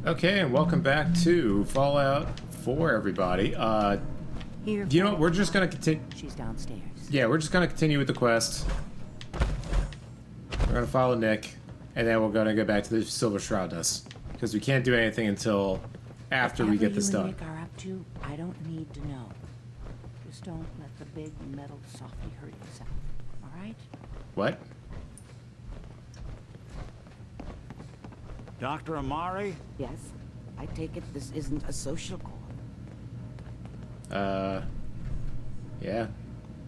Okay, and welcome back to Fallout 4, everybody. You know what? We're just gonna continue. She's downstairs. Yeah, we're just gonna continue with the quest. We're gonna follow Nick, and then we're gonna go back to the Silver Shroud Dust because we can't do anything until after we get this done. Whatever you and Nick are up to, I don't need to know. Just don't let the big metal softy hurt himself. All right? What? Dr. Amari? Yes. I take it this isn't a social call. Yeah.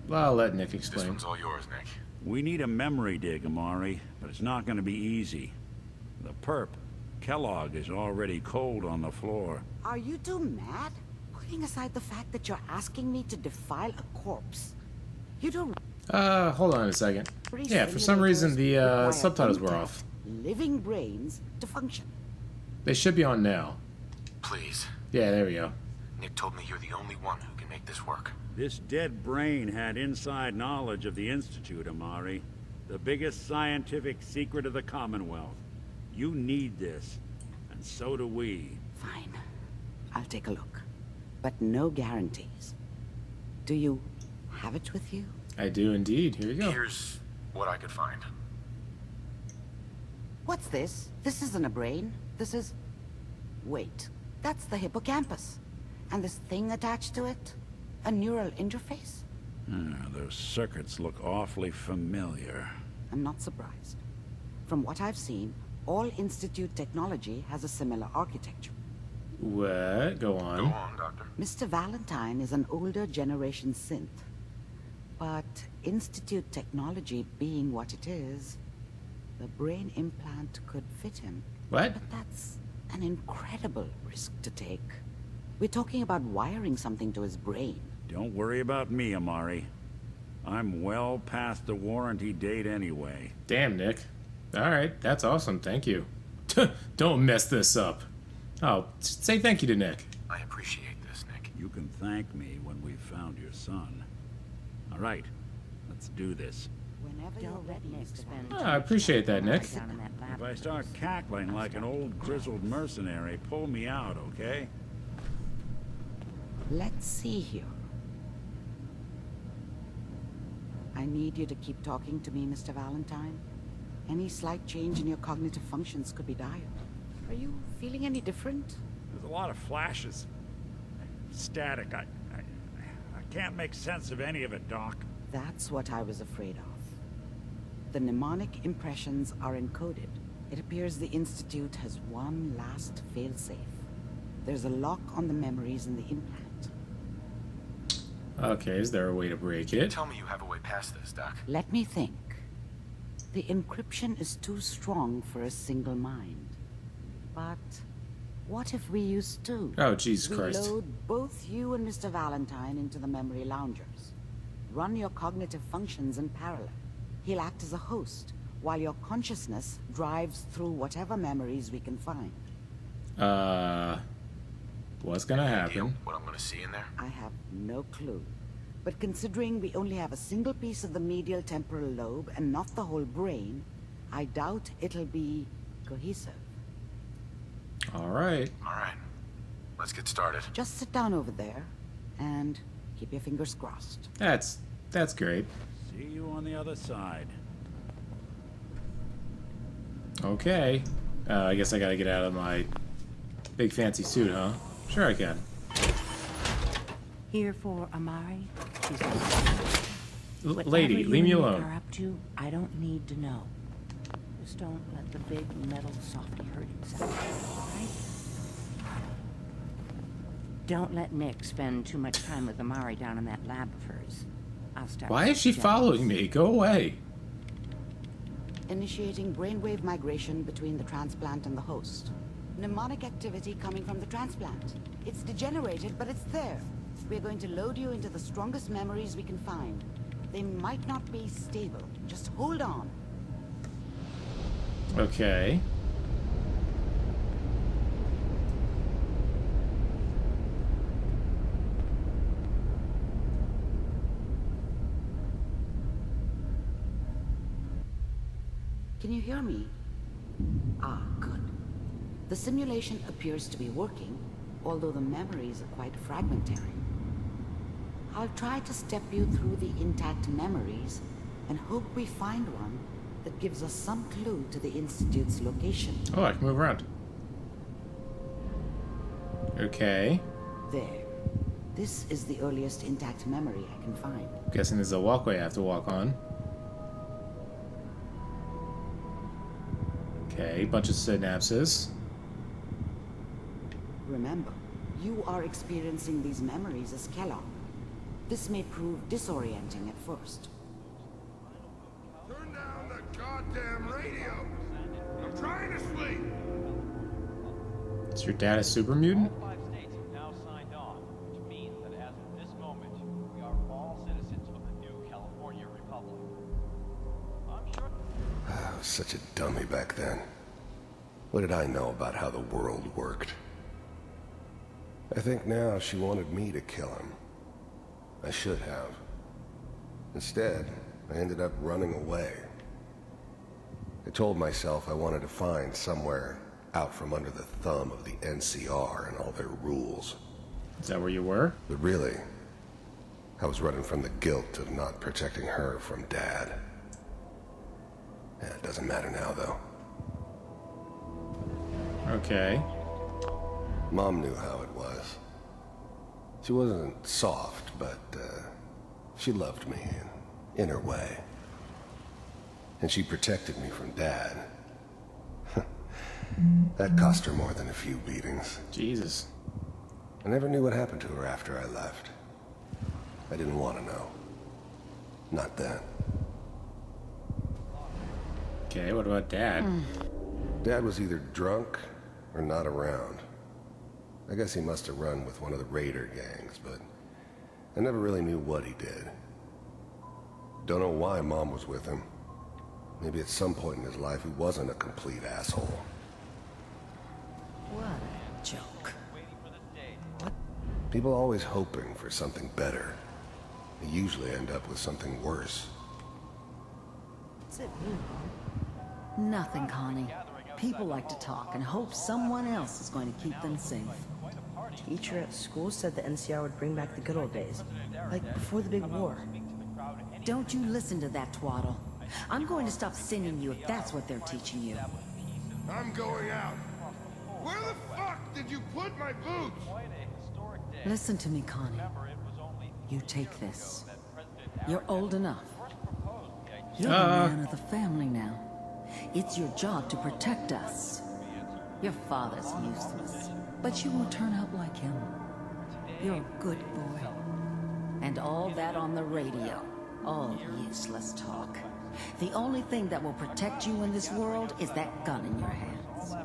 Well, I'll let Nick This explain. one's all yours, Nick. We need a memory dig, Amari, but it's not gonna be easy. The perp, Kellogg, is already cold on the floor. Are you two mad? Putting aside the fact that you're asking me to defile a corpse. You don't. Hold on a second. Yeah, for some reason the subtitles were off. Living brains to function. They should be on now. Please. Yeah, there we go. Nick told me you're the only one who can make this work. This dead brain had inside knowledge of the Institute, Amari. The biggest scientific secret of the Commonwealth. You need this, and so do we. Fine. I'll take a look. But no guarantees. Do you have it with you? I do indeed. Here you go. Here's what I could find. What's this? This isn't a brain. This is... Wait. That's the hippocampus. And this thing attached to it? A neural interface? Those circuits look awfully familiar. I'm not surprised. From what I've seen, all Institute technology has a similar architecture. What? Go Go on. on, Doctor. Mr. Valentine is an older generation synth. But Institute technology being what it is, the brain implant could fit him. What? But that's an incredible risk to take. We're talking about wiring something to his brain. Don't worry about me, Amari. I'm well past the warranty date anyway. Damn, Nick. Alright, that's awesome. Thank you. Don't mess this up. Oh, say thank you to Nick. I appreciate this, Nick. You can thank me when we've found your son. All right, let's do this. Whenever you're Don't let ready, Nick Mr. spend. Oh, I appreciate that, Nick. Down in that lab If I start cackling like an old grizzled mercenary, pull me out, okay? Let's see here. I need you to keep talking to me, Mr. Valentine. Any slight change in your cognitive functions could be dire. Are you feeling any different? There's a lot of flashes. Static. I can't make sense of any of it, Doc. That's what I was afraid of. The mnemonic impressions are encoded. It appears the Institute has one last failsafe. There's a lock on the memories in the implant. Okay, is there a way to break it? Tell me you have a way past this, Doc. Let me think. The encryption is too strong for a single mind. But what if we use two? Oh, Jesus We Christ. load both you and Mr. Valentine into the memory loungers. Run your cognitive functions in parallel. He'll act as a host, while your consciousness drives through whatever memories we can find. What's gonna Deal. happen? What I'm gonna see in there? I have no clue. But considering we only have a single piece of the medial temporal lobe and not the whole brain, I doubt it'll be cohesive. Alright. All right. Let's get started. Just sit down over there and keep your fingers crossed. That's great. See you on the other side. Okay. I guess I gotta get out of my big fancy suit, huh? Sure I can. Here for Amari. She's Lady, Whatever leave me you and Nick alone. are up to, I don't need to know. Just don't let the big metal softy hurt himself. All right? Don't let Nick spend too much time with Amari down in that lab of hers. I'll start. Why is she jealous. following me? Go away. Initiating brainwave migration between the transplant and the host. Mnemonic activity coming from the transplant. It's degenerated, but it's there. We're going to load you into the strongest memories we can find. They might not be stable. Just hold on. Okay. Can you hear me? Ah, good. The simulation appears to be working, although the memories are quite fragmentary. I'll try to step you through the intact memories and hope we find one that gives us some clue to the Institute's location. Oh, I can move around. Okay. There. This is the earliest intact memory I can find. Guessing there's a walkway I have to walk on. Okay, bunch of synapses. Remember, you are experiencing these memories as Kellogg. This may prove disorienting at first. Turn down the goddamn radio! I'm trying to sleep! Is your dad a super mutant? All 5 states have now signed on, which means that as of this moment, we are all citizens of the new California Republic. I'm sure. I was such a dummy back then. What did I know about how the world worked? I think now she wanted me to kill him. I should have. Instead, I ended up running away. I told myself I wanted to find somewhere out from under the thumb of the NCR and all their rules. Is that where you were? But really, I was running from the guilt of not protecting her from Dad. Yeah, it doesn't matter now, though. Okay. Mom knew how it was. She wasn't soft, but she loved me in her way. And she protected me from Dad. That cost her more than a few beatings. Jesus. I never knew what happened to her after I left. I didn't want to know. Not then. Okay, what about Dad? Dad was either drunk or not around. I guess he must have run with one of the raider gangs, but I never really knew what he did. Don't know why Mom was with him. Maybe at some point in his life he wasn't a complete asshole. What a joke. People always hoping for something better. They usually end up with something worse. What's it mean? Nothing, Connie. People like to talk and hope someone else is going to keep them safe. Teacher at school said the NCR would bring back the good old days, like before the big war. Don't you listen to that twaddle. I'm going to stop singing you if that's what they're teaching you. I'm going out. Where the fuck did you put my boots? Listen to me, Connie. You take this. You're old enough. You're the man of the family now. It's your job to protect us. Your father's useless, but you won't turn out like him. You're a good boy. And all that on the radio. All useless talk. The only thing that will protect you in this world is that gun in your hands.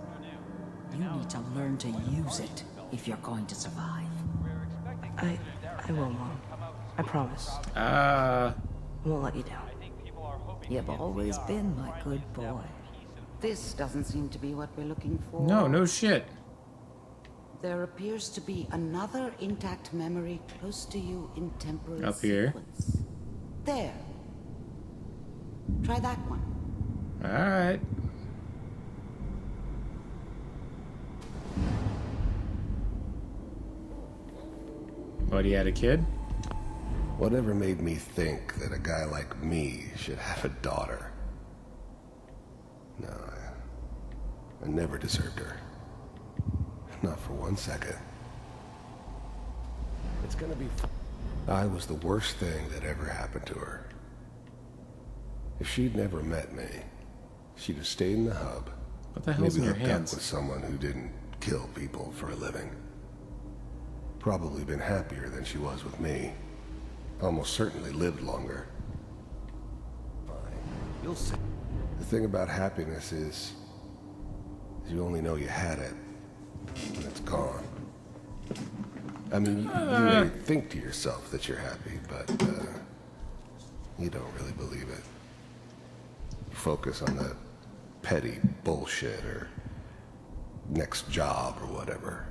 You need to learn to use it if you're going to survive. I will, Mom. I promise. I won't let you down. You've always been my good boy. This doesn't seem to be what we're looking for. No shit. There appears to be another intact memory close to you in temporal Up here. sequence. There. Try that one. Alright. What, he had a kid? Whatever made me think that a guy like me should have a daughter? No, I never deserved her. Not for 1 second. It's gonna be I was the worst thing that ever happened to her. If she'd never met me, she'd have stayed in the hub. What the hell's in Maybe your hooked up hands? with someone who didn't kill people for a living. Probably been happier than she was with me. Almost certainly lived longer. You'll see. The thing about happiness is you only know you had it when it's gone. I mean, you may think to yourself that you're happy, but you don't really believe it. You focus on the petty bullshit or next job or whatever.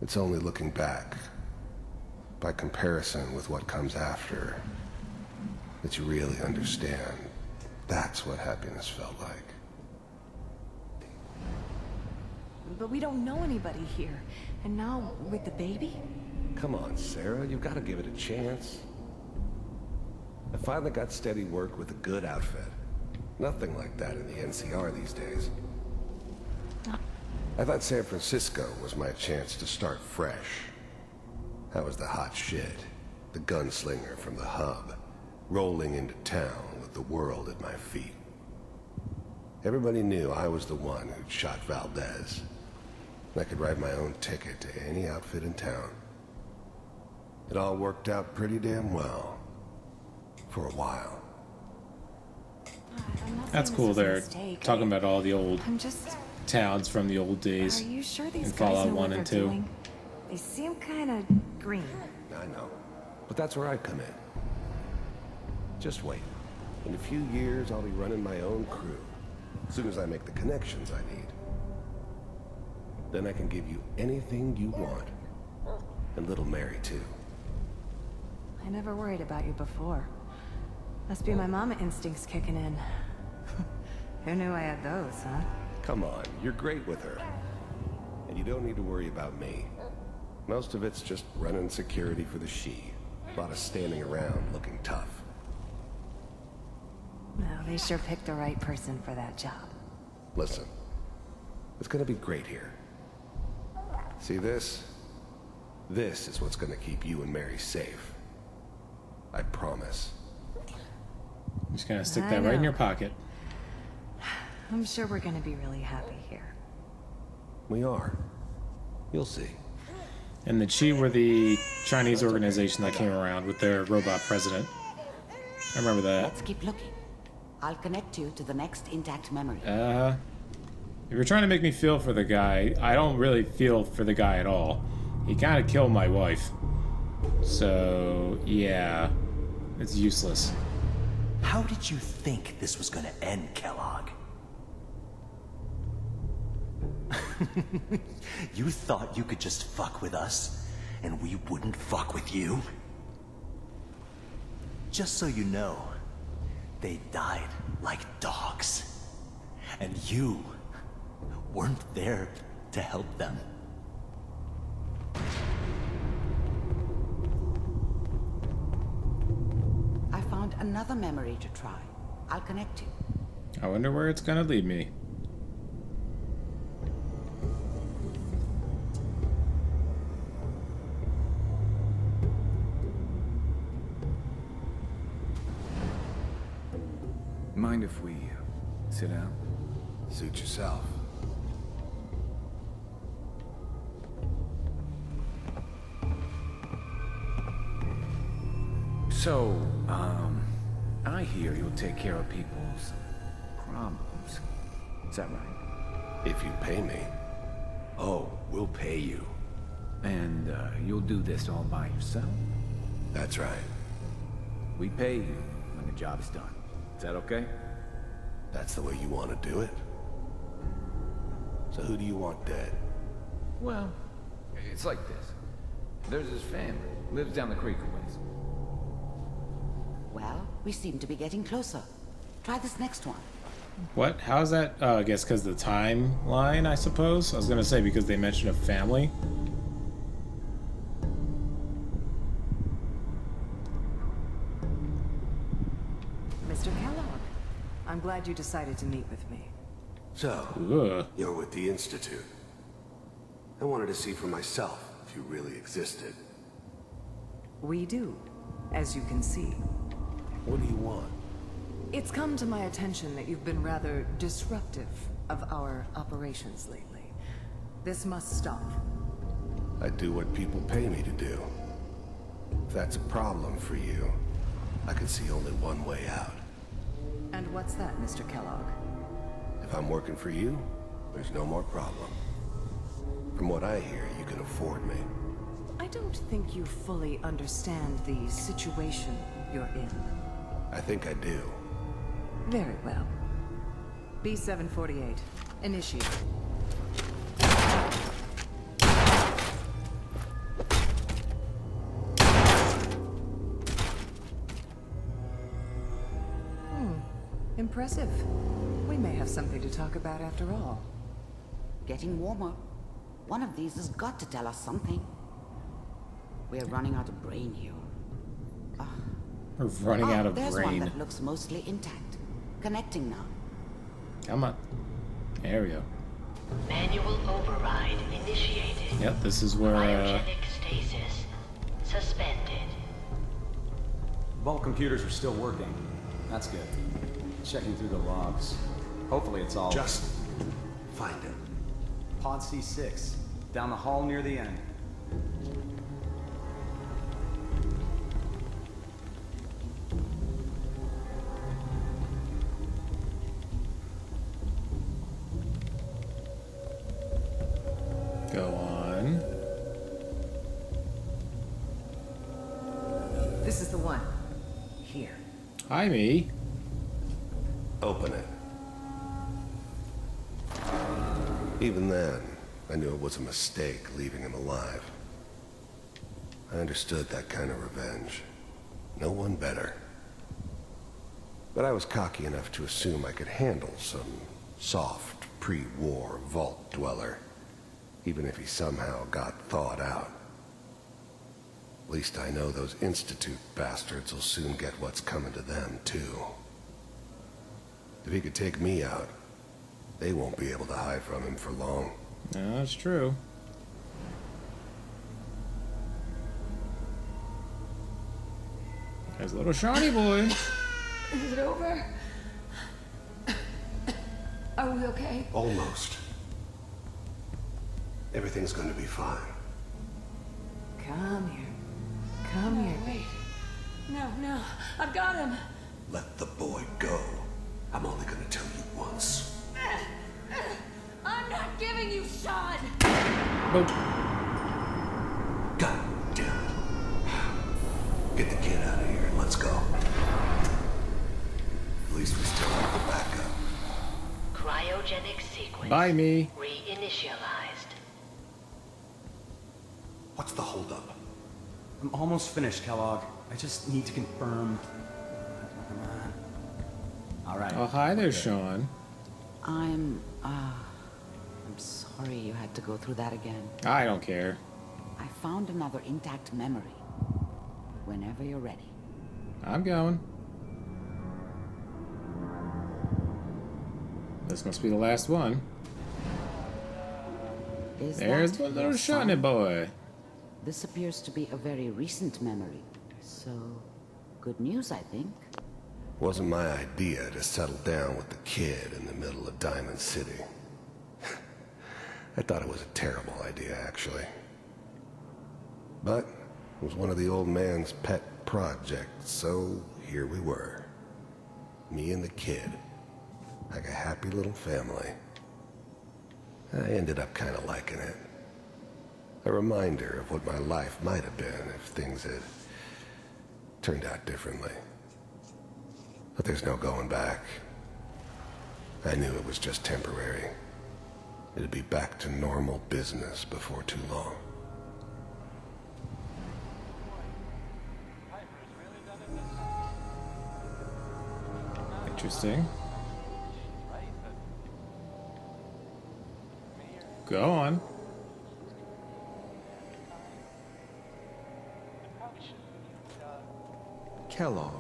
It's only looking back, by comparison with what comes after, that you really understand that's what happiness felt like. but we don't know anybody here. And now, with the baby? Come on, Sarah, you've got to give it a chance. I finally got steady work with a good outfit. Nothing like that in the NCR these days. I thought San Francisco was my chance to start fresh. I was the hot shit, the gunslinger from the hub, rolling into town with the world at my feet. Everybody knew I was the one who'd shot Valdez. I could write my own ticket to any outfit in town. It all worked out pretty damn well. For a while. That's cool. They're talking about all the old towns from the old days. Are you sure these in guys Fallout know 1 what and they're 2. doing? They seem kind of green. I know. But that's where I come in. Just wait. In a few years, I'll be running my own crew. As soon as I make the connections I need. Then I can give you anything you want. And little Mary, too. I never worried about you before. Must be my mama instincts kicking in. Who knew I had those, huh? Come on, you're great with her. And you don't need to worry about me. Most of it's just running security for the she. A lot of standing around looking tough. Well, they sure picked the right person for that job. Listen, it's gonna be great here. See this? This is what's gonna keep you and Mary safe. I promise. I'm just gonna stick that right in your pocket. I'm sure we're gonna be really happy here. We are. You'll see. And the Chi were the Chinese organization that came around with their robot president. I remember that. Let's keep looking. I'll connect you to the next intact memory. If you're trying to make me feel for the guy, I don't really feel for the guy at all. He kind of killed my wife. So, yeah. It's useless. How did you think this was gonna end, Kellogg? You thought you could just fuck with us, and we wouldn't fuck with you? Just so you know, they died like dogs. And you weren't there to help them. I found another memory to try. I'll connect you. I wonder where it's gonna lead me. Mind if we sit down? Suit yourself. So, I hear you'll take care of people's problems. Is that right? If you pay me. Oh, we'll pay you. And, you'll do this all by yourself? That's right. We pay you when the job is done. Is that okay? That's the way you want to do it? So who do you want dead? Well, it's like this. There's his family. Lives down the creek a ways. Well, we seem to be getting closer. Try this next one. What? How's that? I guess because the timeline, I suppose? I was gonna say because they mentioned a family. Mr. Kellogg, I'm glad you decided to meet with me. So, Ugh. you're with the Institute. I wanted to see for myself if you really existed. We do, as you can see. What do you want? It's come to my attention that you've been rather disruptive of our operations lately. This must stop. I do what people pay me to do. If that's a problem for you, I can see only one way out. And what's that, Mr. Kellogg? If I'm working for you, there's no more problem. From what I hear, you can afford me. I don't think you fully understand the situation you're in. I think I do. Very well. B-748, initiate. Impressive. We may have something to talk about after all. Getting warmer. One of these has got to tell us something. We're running out of brain here. We're running out of there's one brain. that looks mostly intact. Connecting now. Come on. There we go. Manual override initiated. Yep, this is where, Cryogenic stasis suspended. Vault computers are still working. That's good. Checking through the logs. Hopefully it's all... Just find it. Pod C6. Down the hall near the end. go on. This is the one. Here. Hi, me. Open it. Even then, I knew it was a mistake leaving him alive. I understood that kind of revenge. No one better. But I was cocky enough to assume I could handle some soft, pre-war vault dweller, even if he somehow got thawed out. At least I know those Institute bastards will soon get what's coming to them, too. If he could take me out, they won't be able to hide from him for long. No, that's true. There's a little Shawnee boy. Is it over? Are we okay? Almost. Everything's gonna be fine. Come here. Come here. Wait. No. I've got him. Let the boy go. I'm only gonna tell you once. I'm not giving you Sean. Boop. God damn it. Get the kid out of here and let's go. At least we still have the backup. Cryogenic sequence. Bye, me. Reinitialized. What's the holdup? I'm almost finished, Kellogg. I just need to confirm. Come on. All right. Oh, hi there, Sean. I'm sorry you had to go through that again. I don't care. I found another intact memory. Whenever you're ready. I'm going. This must be the last one. Is There's that the little your Shawnee son? boy. This appears to be a very recent memory. So, good news, I think. Wasn't my idea to settle down with the kid in the middle of Diamond City. I thought it was a terrible idea, actually. But it was one of the old man's pet projects, so here we were. Me and the kid. Like a happy little family. I ended up kind of liking it. A reminder of what my life might have been if things had turned out differently. But there's no going back. I knew it was just temporary. It'd be back to normal business before too long. Interesting. Go on. Kellogg.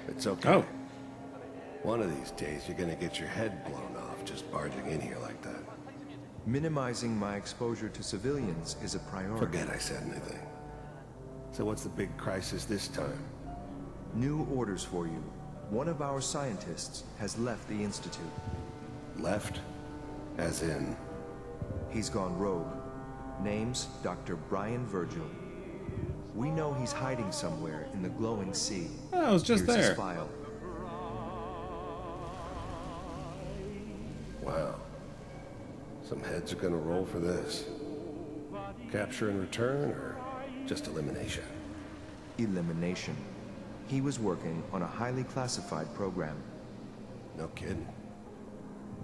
It's okay. Oh. One of these days, you're gonna get your head blown off just barging in here like that. Minimizing my exposure to civilians is a priority. Forget I said anything. So what's the big crisis this time? New orders for you. One of our scientists has left the Institute. Left? As in? He's gone rogue. Name's Dr. Brian Virgil. We know he's hiding somewhere in the glowing sea. Oh, it was just Here's there. his file. Wow. Some heads are gonna roll for this. Capture and return, or just elimination? Elimination. He was working on a highly classified program. No kidding.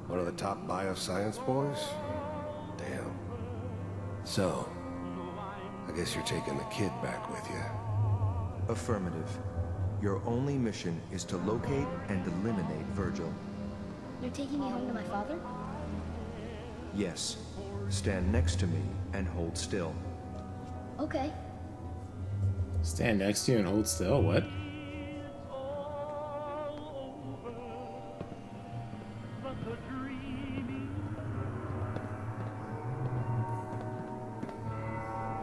One of the top bioscience boys? Damn. So, I guess you're taking the kid back with you. Affirmative. Your only mission is to locate and eliminate Virgil. You're taking me home to my father? Yes. Stand next to me and hold still. Okay. Stand next to you and hold still? What?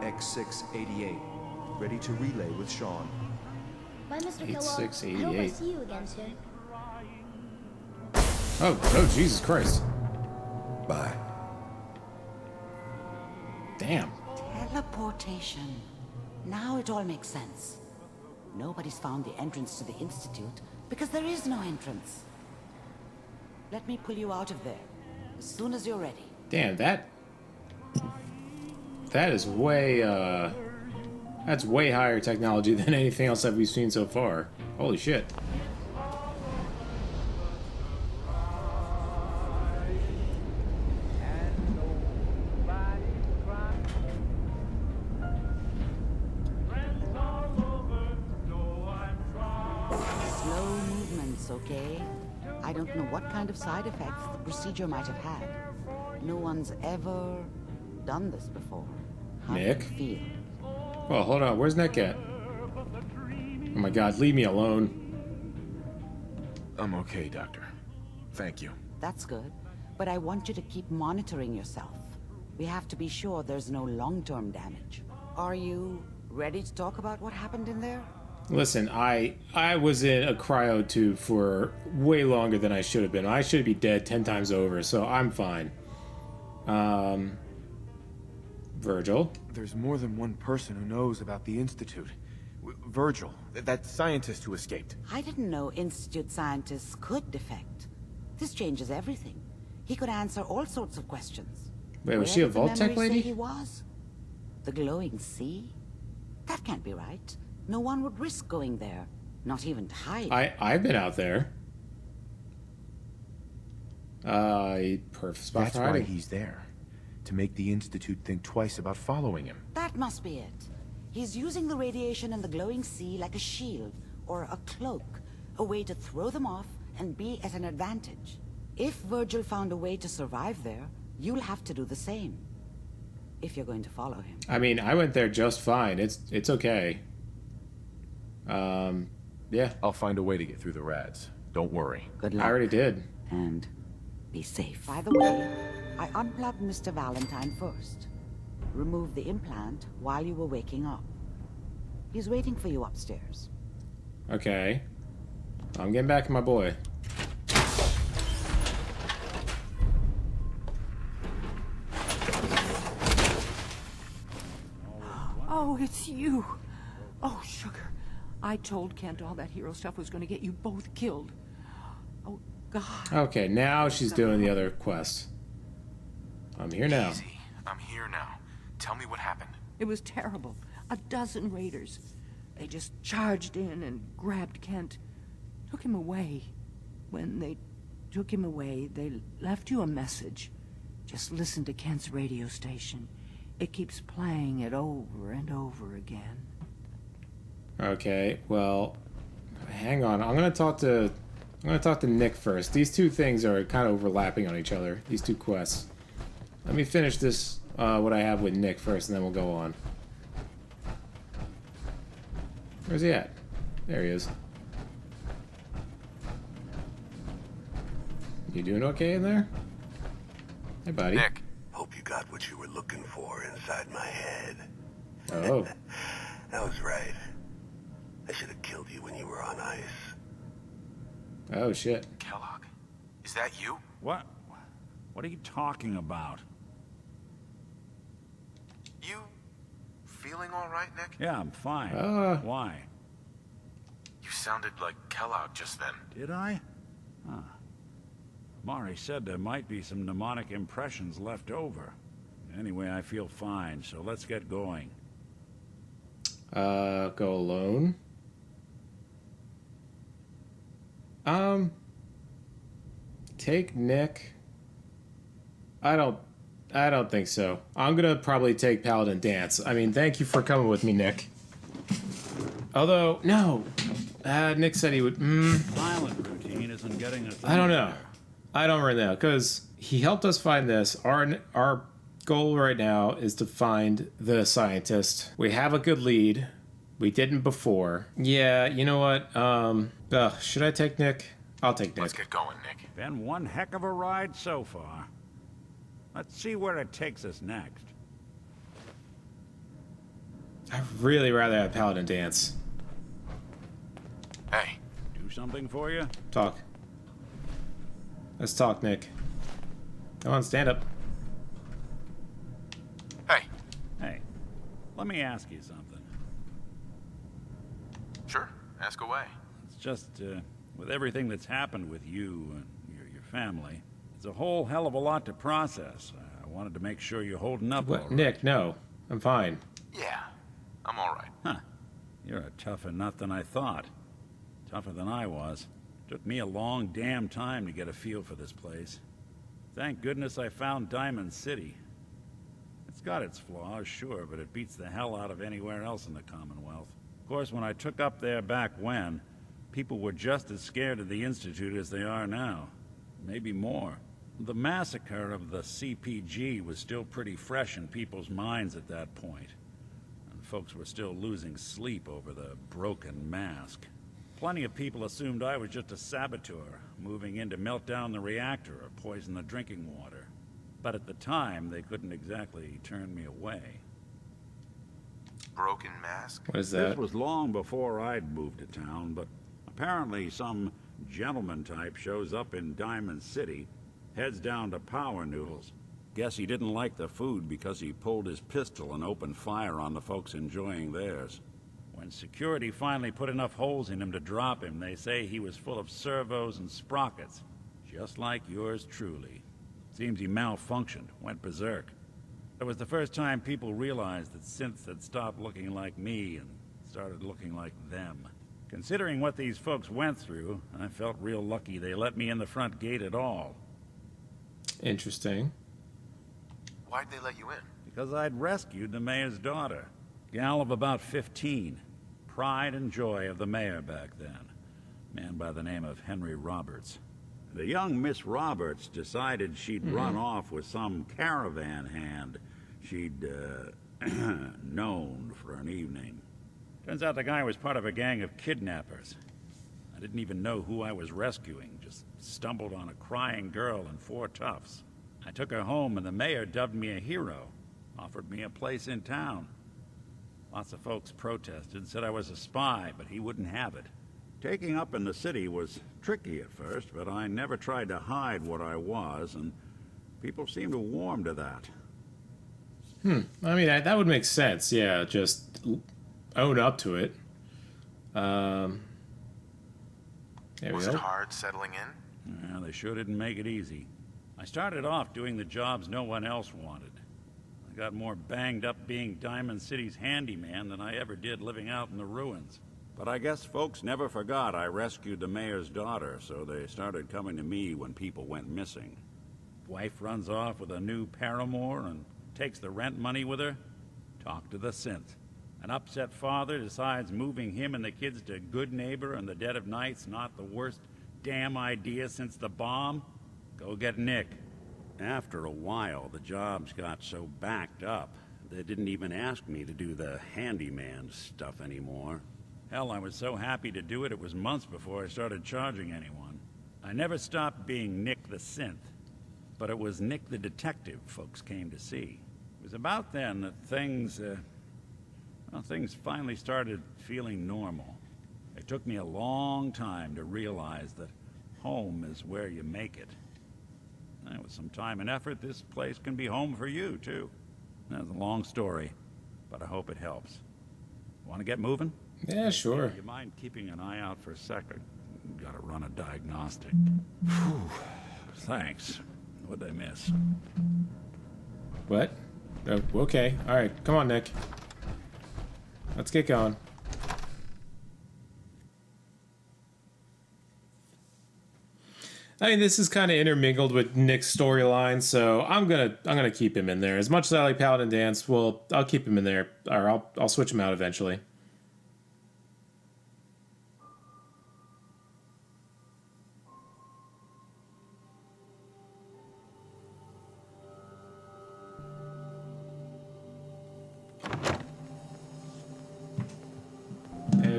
X688. Ready to relay with Sean. Bye, Mr. Kellogg. I hope I 8688. see you again soon. Oh, Jesus Christ. Bye. Damn. Teleportation. Now it all makes sense. Nobody's found the entrance to the Institute because there is no entrance. Let me pull you out of there as soon as you're ready. Damn, that is way, that's way higher technology than anything else that we've seen so far. Holy shit. Slow movements, okay? I don't know what kind of side effects the procedure might have had. No one's ever done this before. How do you Nick? feel? Oh, hold on. Where's Nick at? Oh my god, leave me alone. I'm okay, Doctor. Thank you. That's good, but I want you to keep monitoring yourself. We have to be sure there's no long-term damage. Are you ready to talk about what happened in there? Listen, I was in a cryo tube for way longer than I should have been. I should be dead 10 times over, so I'm fine. Virgil? There's more than one person who knows about the Institute. Virgil, that scientist who escaped. I didn't know Institute scientists could defect. This changes everything. He could answer all sorts of questions. Wait, was Where she a did the Vault Tech memory say lady? he was? The glowing sea? That can't be right. No one would risk going there. Not even to hide. I've been out there. Perfect spot That's for why hiding. he's there. To make the Institute think twice about following him. That must be it. He's using the radiation in the glowing sea like a shield or a cloak, a way to throw them off and be at an advantage. If Virgil found a way to survive there, you'll have to do the same. If you're going to follow him. I mean, I went there just fine. It's okay. Yeah. I'll find a way to get through the rads. Don't worry. Good luck. I already did. And be safe. By the way, I unplugged Mr. Valentine first. Remove the implant while you were waking up. He's waiting for you upstairs. Okay. I'm getting back to my boy. Oh, it's you. Oh, sugar. I told Kent all that hero stuff was going to get you both killed. Oh, God. Okay, now she's doing the other quest. I'm here now. Easy. I'm here now. Tell me what happened. It was terrible. 12 raiders. They just charged in and grabbed Kent. Took him away. When they took him away, they left you a message. Just listen to Kent's radio station. It keeps playing it over and over again. Okay, well, hang on. I'm gonna talk to Nick first. These two things are kind of overlapping on each other. These two quests. Let me finish this, what I have with Nick first, and then we'll go on. Where's he at? There he is. You doing okay in there? Hey, buddy. Nick. Hope you got what you were looking for inside my head. Oh. That was right. I should have killed you when you were on ice. Oh, shit. Kellogg. Is that you? What? What are you talking about? You feeling all right, Nick? Yeah, I'm fine. Why? You sounded like Kellogg just then. Did I? Huh. Mari said there might be some mnemonic impressions left over. Anyway, I feel fine, so let's get going. Go alone? Take Nick. I don't think so. I'm gonna probably take Paladin Dance. I mean, thank you for coming with me, Nick. Although, no. Nick said he would, Silent routine isn't getting us. I don't know. I don't really know, because he helped us find this. Our goal right now is to find the scientist. We have a good lead. We didn't before. Yeah, you know what? Should I take Nick? I'll take Nick. Let's get going, Nick. Been one heck of a ride so far. Let's see where it takes us next. I'd really rather have Paladin dance. Hey. Do something for you? Talk. Let's talk, Nick. Come on, stand up. Hey. Hey, let me ask you something. Sure, ask away. It's just, with everything that's happened with you and your family, it's a whole hell of a lot to process. I wanted to make sure you're holding up. What? All right. Nick, no. I'm fine. Yeah, I'm all right. Huh. You're a tougher nut than I thought. Tougher than I was. Took me a long damn time to get a feel for this place. Thank goodness I found Diamond City. It's got its flaws, sure, but it beats the hell out of anywhere else in the Commonwealth. Of course, when I took up there back when, people were just as scared of the Institute as they are now. Maybe more. The massacre of the CPG was still pretty fresh in people's minds at that point. And folks were still losing sleep over the broken mask. Plenty of people assumed I was just a saboteur, moving in to melt down the reactor or poison the drinking water. But at the time, they couldn't exactly turn me away. Broken mask? What is that? This was long before I'd moved to town, but apparently some gentleman type shows up in Diamond City, heads down to Power Noodles. Guess he didn't like the food because he pulled his pistol and opened fire on the folks enjoying theirs. When security finally put enough holes in him to drop him, they say he was full of servos and sprockets, just like yours truly. Seems he malfunctioned, went berserk. It was the first time people realized that synths had stopped looking like me and started looking like them. Considering what these folks went through, I felt real lucky they let me in the front gate at all. Interesting. Why'd they let you in? Because I'd rescued the mayor's daughter. Gal of about 15. Pride and joy of the mayor back then. Man by the name of Henry Roberts. The young Miss Roberts decided she'd run off with some caravan hand she'd, known for an evening. Turns out the guy was part of a gang of kidnappers. I didn't even know who I was rescuing, just stumbled on a crying girl and 4 toughs. I took her home and the mayor dubbed me a hero, offered me a place in town. Lots of folks protested, said I was a spy, but he wouldn't have it. Taking up in the city was tricky at first, but I never tried to hide what I was, and people seemed to warm to that. I mean, that would make sense. Yeah, just own up to it. There we Was go. it hard settling in? Yeah, they sure didn't make it easy. I started off doing the jobs no one else wanted. I got more banged up being Diamond City's handyman than I ever did living out in the ruins. But I guess folks never forgot I rescued the mayor's daughter, so they started coming to me when people went missing. Wife runs off with a new paramour and takes the rent money with her. Talk to the synth. An upset father decides moving him and the kids to Good Neighbor in the dead of night's not the worst damn idea since the bomb. Go get Nick. After a while, the jobs got so backed up, they didn't even ask me to do the handyman stuff anymore. Hell, I was so happy to do it, it was months before I started charging anyone. I never stopped being Nick the Synth, but it was Nick the Detective folks came to see. It was about then that things finally started feeling normal. It took me a long time to realize that home is where you make it. And with some time and effort, this place can be home for you, too. That's a long story, but I hope it helps. Want to get moving? Yeah, sure. You mind keeping an eye out for a second? Gotta run a diagnostic. Thanks. What'd I miss? What? Oh, okay. All right. Come on, Nick. Let's get going. I mean, this is kind of intermingled with Nick's storyline, so I'm gonna keep him in there. As much as I like Paladin Dance, well, I'll keep him in there, or I'll switch him out eventually.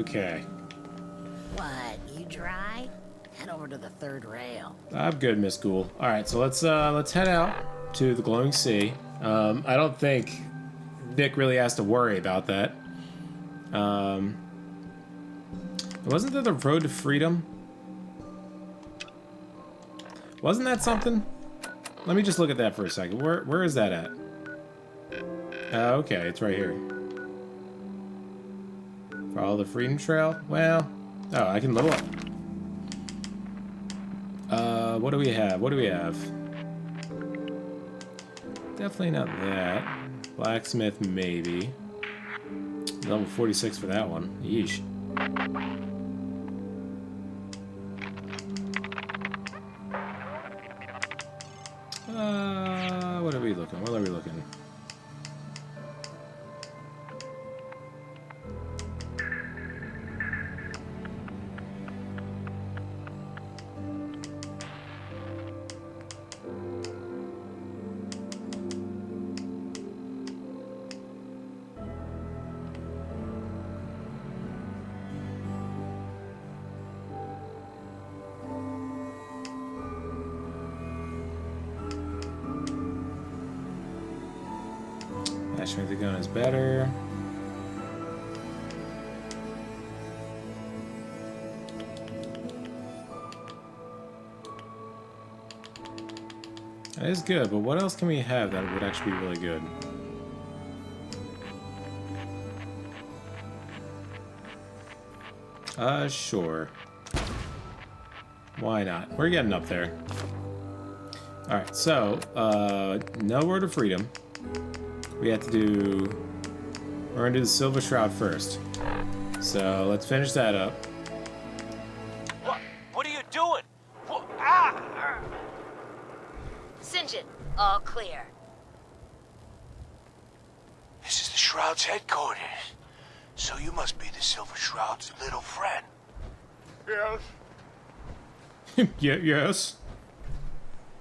Okay. What, you dry? Head over to the third rail. I'm good, Miss Ghoul. All right, so let's head out to the glowing sea. I don't think Nick really has to worry about that. Wasn't there the road to freedom? Wasn't that something? Let me just look at that for a second. Where is that at? Okay, it's right here. Follow the freedom trail? Well, oh, I can level up. What do we have? What do we have? Definitely not that. Blacksmith, maybe. Level 46 for that one. Yeesh. What are we looking? What are we looking? Strength of the gun is better. That is good, but what else can we have that would actually be really good? Sure. Why not? We're getting up there. Alright, so, no Road to Freedom. We have to do... We're gonna do the Silver Shroud first. So, let's finish that up. What are you doing? Singe it. All clear. This is the Shroud's headquarters. So you must be the Silver Shroud's little friend. Yes. Yes.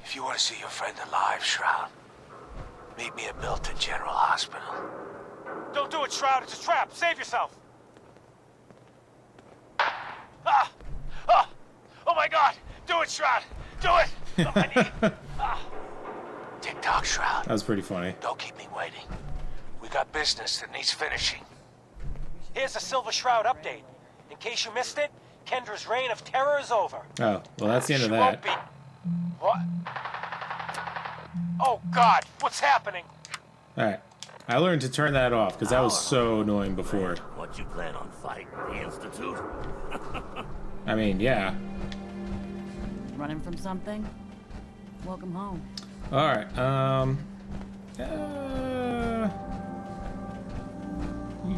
If you want to see your friend alive, Shroud, meet me at Milton General Hospital. Don't do it, Shroud. It's a trap. Save yourself. Oh my God! Do it, Shroud. Do it. Tick-tock, Shroud. That was pretty funny. Don't keep me waiting. We got business that needs finishing. Here's a Silver Shroud update. In case you missed it, Kendra's reign of terror is over. Oh, well, that's the end of She that. won't be... What? Oh God! What's happening? Alright. I learned to turn that off, because that was so annoying before. What you plan on fighting, the Institute? I mean, yeah. Running from something? Welcome home. Alright,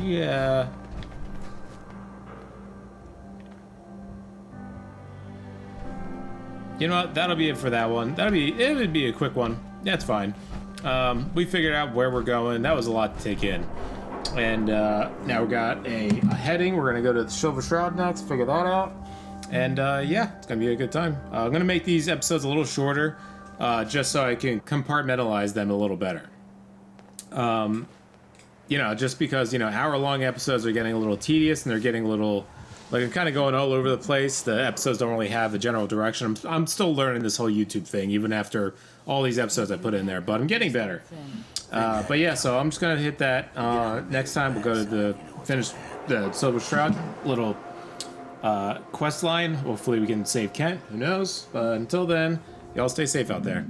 yeah. You know what? That'll be it for that one. It would be a quick one. That's fine. We figured out where we're going. That was a lot to take in. And now we got a heading. We're gonna go to the Silver Shroud next, figure that out. And yeah, it's gonna be a good time. I'm gonna make these episodes a little shorter, just so I can compartmentalize them a little better. You know, just because, you know, hour-long episodes are getting a little tedious and they're getting a little, like, I'm kind of going all over the place. The episodes don't really have a general direction. I'm still learning this whole YouTube thing, even after all these episodes I put in there, but I'm getting better. But yeah, so I'm just gonna hit that. Next time we'll go to finish the Silver Shroud little quest line. Hopefully we can save Kent, who knows? But until then, y'all stay safe out there.